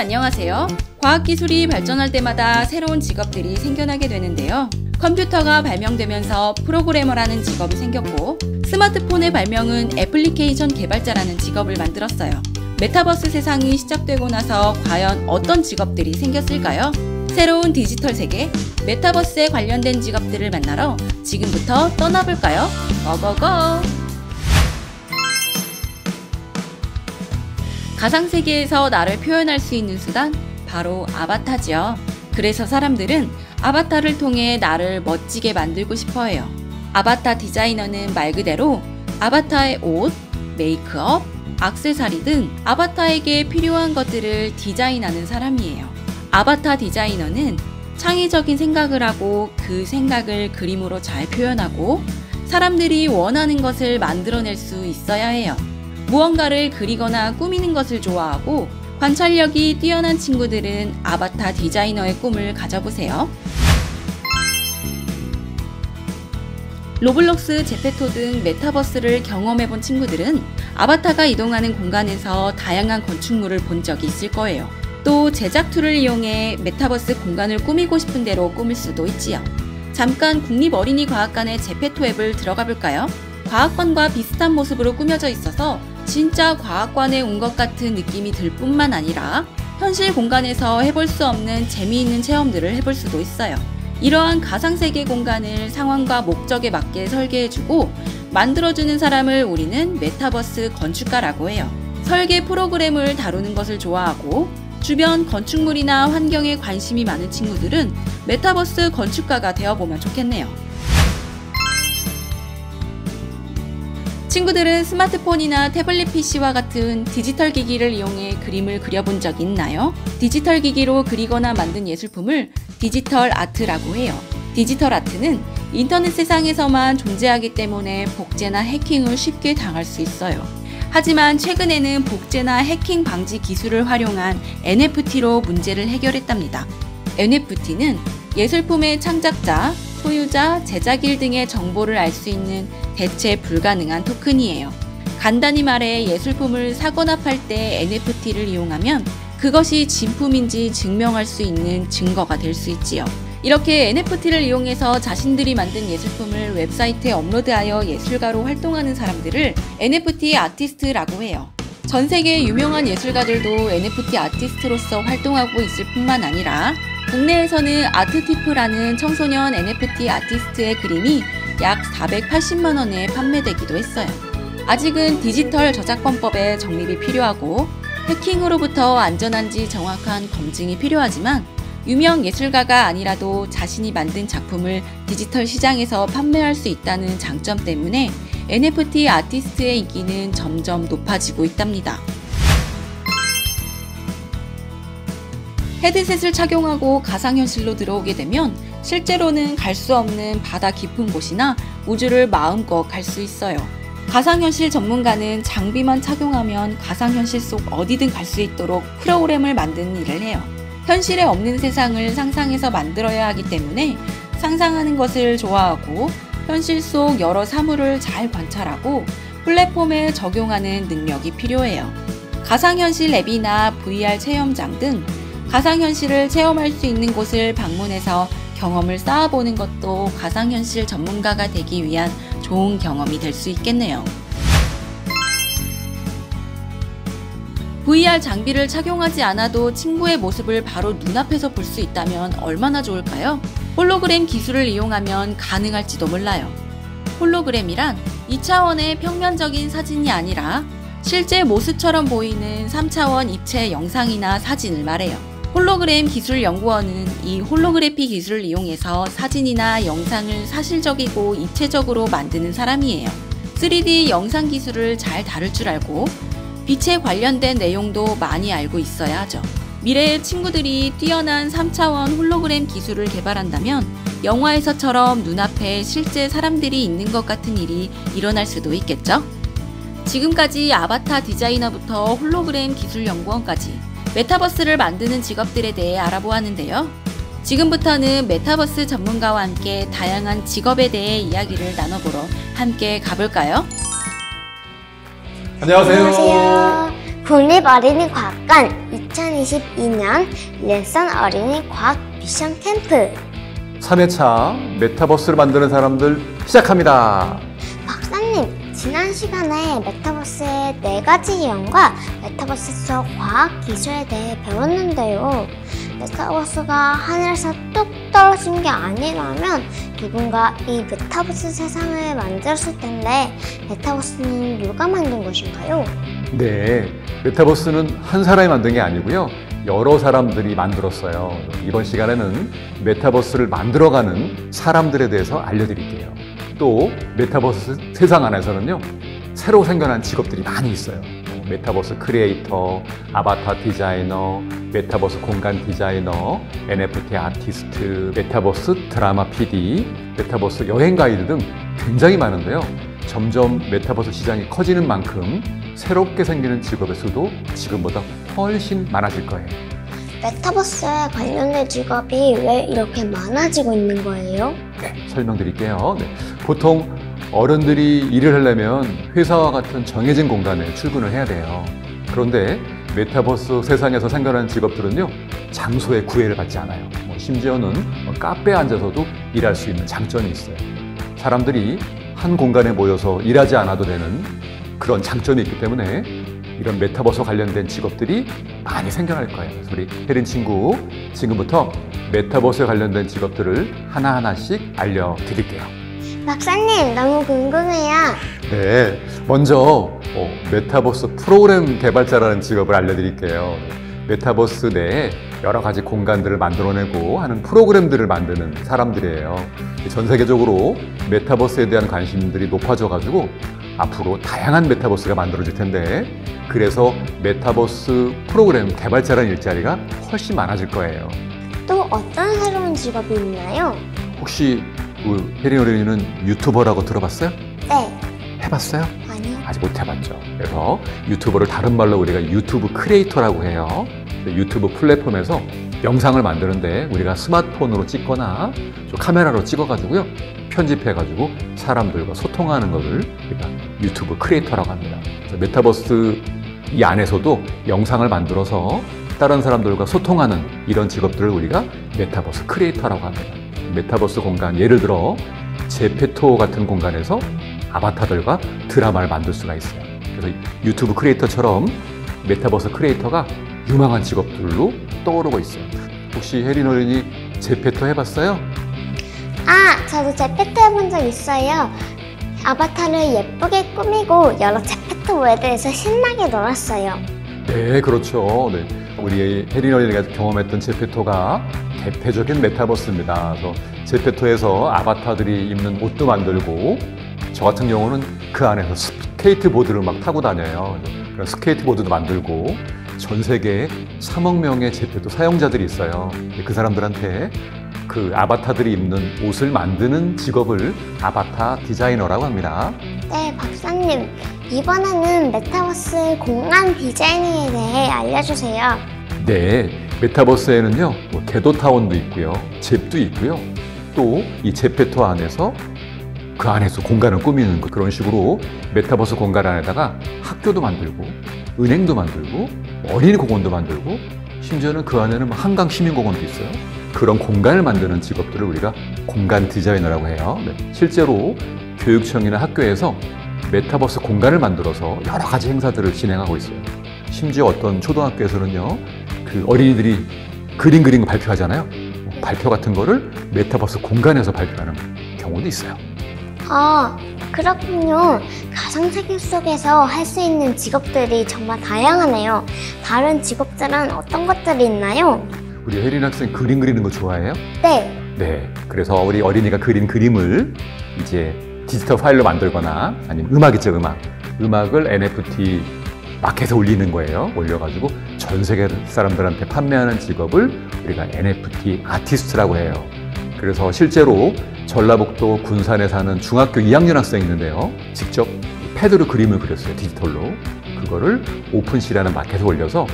안녕하세요. 과학기술이 발전할 때마다 새로운 직업들이 생겨나게 되는데요. 컴퓨터가 발명되면서 프로그래머라는 직업이 생겼고, 스마트폰의 발명은 애플리케이션 개발자라는 직업을 만들었어요. 메타버스 세상이 시작되고 나서 과연 어떤 직업들이 생겼을까요? 새로운 디지털 세계, 메타버스에 관련된 직업들을 만나러 지금부터 떠나볼까요? 고고고! 가상세계에서 나를 표현할 수 있는 수단, 바로 아바타죠. 그래서 사람들은 아바타를 통해 나를 멋지게 만들고 싶어 해요. 아바타 디자이너는 말 그대로 아바타의 옷, 메이크업, 액세서리 등 아바타에게 필요한 것들을 디자인하는 사람이에요. 아바타 디자이너는 창의적인 생각을 하고 그 생각을 그림으로 잘 표현하고 사람들이 원하는 것을 만들어낼 수 있어야 해요. 무언가를 그리거나 꾸미는 것을 좋아하고 관찰력이 뛰어난 친구들은 아바타 디자이너의 꿈을 가져보세요. 로블록스, 제페토 등 메타버스를 경험해본 친구들은 아바타가 이동하는 공간에서 다양한 건축물을 본 적이 있을 거예요. 또 제작 툴을 이용해 메타버스 공간을 꾸미고 싶은 대로 꾸밀 수도 있지요. 잠깐 국립어린이과학관의 제페토 앱을 들어가 볼까요? 과학관과 비슷한 모습으로 꾸며져 있어서 진짜 과학관에 온 것 같은 느낌이 들 뿐만 아니라 현실 공간에서 해볼 수 없는 재미있는 체험들을 해볼 수도 있어요. 이러한 가상세계 공간을 상황과 목적에 맞게 설계해주고 만들어주는 사람을 우리는 메타버스 건축가라고 해요. 설계 프로그램을 다루는 것을 좋아하고 주변 건축물이나 환경에 관심이 많은 친구들은 메타버스 건축가가 되어보면 좋겠네요. 친구들은 스마트폰이나 태블릿 PC와 같은 디지털 기기를 이용해 그림을 그려본 적 있나요? 디지털 기기로 그리거나 만든 예술품을 디지털 아트라고 해요. 디지털 아트는 인터넷 세상에서만 존재하기 때문에 복제나 해킹을 쉽게 당할 수 있어요. 하지만 최근에는 복제나 해킹 방지 기술을 활용한 NFT로 문제를 해결했답니다. NFT는 예술품의 창작자, 소유자, 제작일 등의 정보를 알 수 있는 대체 불가능한 토큰이에요. 간단히 말해 예술품을 사거나 팔 때 NFT를 이용하면 그것이 진품인지 증명할 수 있는 증거가 될 수 있지요. 이렇게 NFT를 이용해서 자신들이 만든 예술품을 웹사이트에 업로드하여 예술가로 활동하는 사람들을 NFT 아티스트라고 해요. 전 세계 유명한 예술가들도 NFT 아티스트로서 활동하고 있을 뿐만 아니라 국내에서는 아트티프라는 청소년 NFT 아티스트의 그림이 약 480만 원에 판매되기도 했어요. 아직은 디지털 저작권법의 정립이 필요하고 해킹으로부터 안전한지 정확한 검증이 필요하지만 유명 예술가가 아니라도 자신이 만든 작품을 디지털 시장에서 판매할 수 있다는 장점 때문에 NFT 아티스트의 인기는 점점 높아지고 있답니다. 헤드셋을 착용하고 가상현실로 들어오게 되면 실제로는 갈 수 없는 바다 깊은 곳이나 우주를 마음껏 갈 수 있어요. 가상현실 전문가는 장비만 착용하면 가상현실 속 어디든 갈 수 있도록 프로그램을 만드는 일을 해요. 현실에 없는 세상을 상상해서 만들어야 하기 때문에 상상하는 것을 좋아하고 현실 속 여러 사물을 잘 관찰하고 플랫폼에 적용하는 능력이 필요해요. 가상현실 앱이나 VR 체험장 등 가상현실을 체험할 수 있는 곳을 방문해서 경험을 쌓아보는 것도 가상현실 전문가가 되기 위한 좋은 경험이 될 수 있겠네요. VR 장비를 착용하지 않아도 친구의 모습을 바로 눈앞에서 볼 수 있다면 얼마나 좋을까요? 홀로그램 기술을 이용하면 가능할지도 몰라요. 홀로그램이란 2차원의 평면적인 사진이 아니라 실제 모습처럼 보이는 3차원 입체 영상이나 사진을 말해요. 홀로그램 기술연구원은 이 홀로그래피 기술을 이용해서 사진이나 영상을 사실적이고 입체적으로 만드는 사람이에요. 3D 영상 기술을 잘 다룰 줄 알고 빛에 관련된 내용도 많이 알고 있어야 하죠. 미래의 친구들이 뛰어난 3차원 홀로그램 기술을 개발한다면 영화에서처럼 눈앞에 실제 사람들이 있는 것 같은 일이 일어날 수도 있겠죠? 지금까지 아바타 디자이너부터 홀로그램 기술연구원까지 메타버스를 만드는 직업들에 대해 알아보았는데요. 지금부터는 메타버스 전문가와 함께 다양한 직업에 대해 이야기를 나눠보러 함께 가볼까요? 안녕하세요. 국립어린이과학관 2022년 일선 어린이 과학 미션 캠프 3회차 메타버스를 만드는 사람들 시작합니다. 박사님, 지난 시간에 메타버스의 4가지 이론과 메타버스 속 과학 기술에 대해 배웠는데요. 메타버스가 하늘에서 뚝 떨어진 게 아니라면 누군가 이 메타버스 세상을 만들었을 텐데 메타버스는 누가 만든 것인가요? 네, 메타버스는 한 사람이 만든 게 아니고요. 여러 사람들이 만들었어요. 이번 시간에는 메타버스를 만들어가는 사람들에 대해서 알려드릴게요. 또 메타버스 세상 안에서는요, 새로 생겨난 직업들이 많이 있어요. 메타버스 크리에이터, 아바타 디자이너, 메타버스 공간 디자이너, NFT 아티스트, 메타버스 드라마 PD, 메타버스 여행 가이드 등 굉장히 많은데요. 점점 메타버스 시장이 커지는 만큼 새롭게 생기는 직업의 수도 지금보다 훨씬 많아질 거예요. 메타버스에 관련된 직업이 왜 이렇게 많아지고 있는 거예요? 네, 설명드릴게요. 네, 보통 어른들이 일을 하려면 회사와 같은 정해진 공간에 출근을 해야 돼요. 그런데 메타버스 세상에서 생겨난 직업들은요, 장소에 구애를 받지 않아요. 심지어는 카페에 앉아서도 일할 수 있는 장점이 있어요. 사람들이 한 공간에 모여서 일하지 않아도 되는 그런 장점이 있기 때문에 이런 메타버스 관련된 직업들이 많이 생겨날 거예요. 그래서 우리 혜린 친구, 지금부터 메타버스에 관련된 직업들을 하나하나씩 알려드릴게요. 박사님, 너무 궁금해요. 네, 먼저 메타버스 프로그램 개발자라는 직업을 알려드릴게요. 메타버스 내에 여러 가지 공간들을 만들어내고 하는 프로그램들을 만드는 사람들이에요. 전 세계적으로 메타버스에 대한 관심들이 높아져가지고 앞으로 다양한 메타버스가 만들어질 텐데, 그래서 메타버스 프로그램 개발자라는 일자리가 훨씬 많아질 거예요. 또 어떤 새로운 직업이 있나요? 혹시 혜린 어린이는 유튜버라고 들어봤어요? 네. 해봤어요? 아니요. 아직 못 해봤죠. 그래서 유튜버를 다른 말로 우리가 유튜브 크리에이터라고 해요. 유튜브 플랫폼에서 영상을 만드는데 우리가 스마트폰으로 찍거나 카메라로 찍어가지고요, 편집해가지고 사람들과 소통하는 것을 우리가 유튜브 크리에이터라고 합니다. 그래서 메타버스 이 안에서도 영상을 만들어서 다른 사람들과 소통하는 이런 직업들을 우리가 메타버스 크리에이터라고 합니다. 메타버스 공간, 예를 들어 제페토 같은 공간에서 아바타들과 드라마를 만들 수가 있어요. 그래서 유튜브 크리에이터처럼 메타버스 크리에이터가 유망한 직업들로 떠오르고 있어요. 혹시 혜린 어린이 제페토 해봤어요? 아, 저도 제페토 해본 적 있어요. 아바타를 예쁘게 꾸미고 여러 제페토 월드에서 신나게 놀았어요. 네, 그렇죠. 네. 우리 혜린 어린이가 경험했던 제페토가 대표적인 메타버스입니다. 그래서 제페토에서 아바타들이 입는 옷도 만들고, 저 같은 경우는 그 안에서 스케이트보드를 막 타고 다녀요. 그런 스케이트보드도 만들고, 전 세계에 3억 명의 제페토 사용자들이 있어요. 그 사람들한테 그 아바타들이 입는 옷을 만드는 직업을 아바타 디자이너라고 합니다. 네, 박사님. 이번에는 메타버스 공간 디자이너에 대해 알려주세요. 네, 메타버스에는요, 궤도타운도 있고요, 잽도 있고요, 또 이 제페토 안에서 그 안에서 공간을 꾸미는 그런 식으로 메타버스 공간 안에다가 학교도 만들고, 은행도 만들고, 어린이 공원도 만들고, 심지어는 그 안에는 한강 시민공원도 있어요. 그런 공간을 만드는 직업들을 우리가 공간 디자이너라고 해요. 네, 실제로 교육청이나 학교에서 메타버스 공간을 만들어서 여러 가지 행사들을 진행하고 있어요. 심지어 어떤 초등학교에서는요, 그 어린이들이 그림 그리는 거 발표하잖아요. 발표 같은 거를 메타버스 공간에서 발표하는 경우도 있어요. 아, 그렇군요. 가상세계 속에서 할 수 있는 직업들이 정말 다양하네요. 다른 직업들은 어떤 것들이 있나요? 우리 혜린 학생 그림 그리는 거 좋아해요? 네. 네. 그래서 우리 어린이가 그린 그림을 이제 디지털 파일로 만들거나, 아니면 음악이죠, 음악을 NFT 마켓에 올리는 거예요. 올려가지고 전 세계 사람들한테 판매하는 직업을 우리가 NFT 아티스트라고 해요. 그래서 실제로 전라북도 군산에 사는 중학교 2학년 학생이 있는데요, 직접 패드로 그림을 그렸어요, 디지털로. 그거를 오픈시라는 마켓에 올려서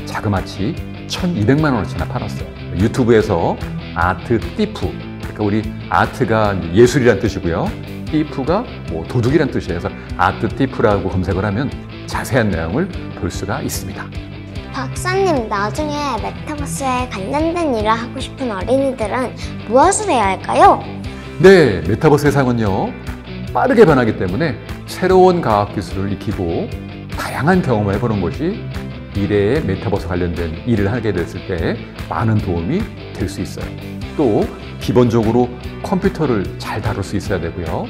자그마치 1,200만 원어치나 팔았어요. 유튜브에서 아트 띠프, 그러니까 우리 아트가 예술이란 뜻이고요, 띠프가 도둑이란 뜻이에요. 그래서 아트 띠프라고 검색을 하면 자세한 내용을 볼 수가 있습니다. 박사님, 나중에 메타버스에 관련된 일을 하고 싶은 어린이들은 무엇을 해야 할까요? 네, 메타버스 세상은요, 빠르게 변하기 때문에 새로운 과학기술을 익히고 다양한 경험을 해보는 것이 미래의 메타버스 관련된 일을 하게 됐을 때 많은 도움이 될 수 있어요. 또 기본적으로 컴퓨터를 잘 다룰 수 있어야 되고요.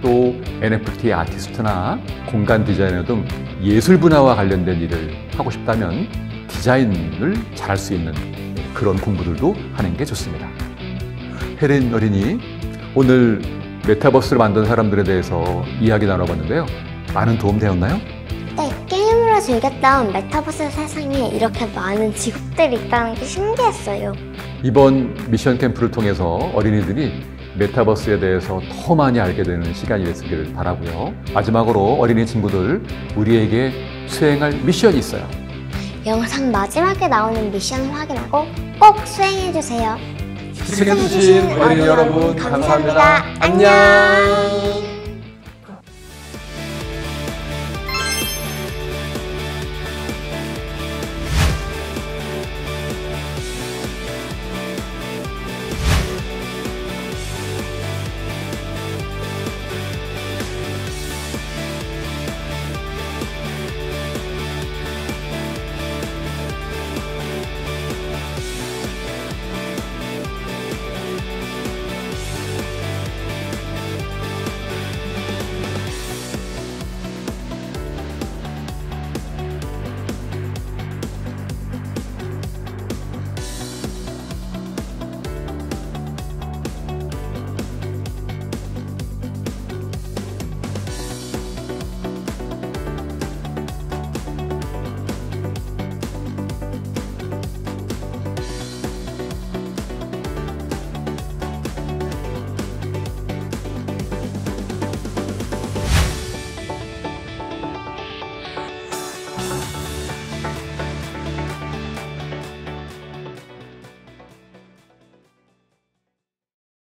또 NFT 아티스트나 공간 디자이너 등 예술 분야와 관련된 일을 하고 싶다면 디자인을 잘할 수 있는 그런 공부들도 하는 게 좋습니다. 혜린 어린이, 오늘 메타버스를 만든 사람들에 대해서 이야기 나눠봤는데요. 많은 도움 되었나요? 네, 게임으로 즐겼던 메타버스 세상에 이렇게 많은 직업들이 있다는 게 신기했어요. 이번 미션 캠프를 통해서 어린이들이 메타버스에 대해서 더 많이 알게 되는 시간이 됐기를 바라고요. 마지막으로 어린이 친구들, 우리에게 수행할 미션이 있어요. 영상 마지막에 나오는 미션을 확인하고 꼭 수행해주세요. 시청해주신 어린이 여러분, 감사합니다. 안녕.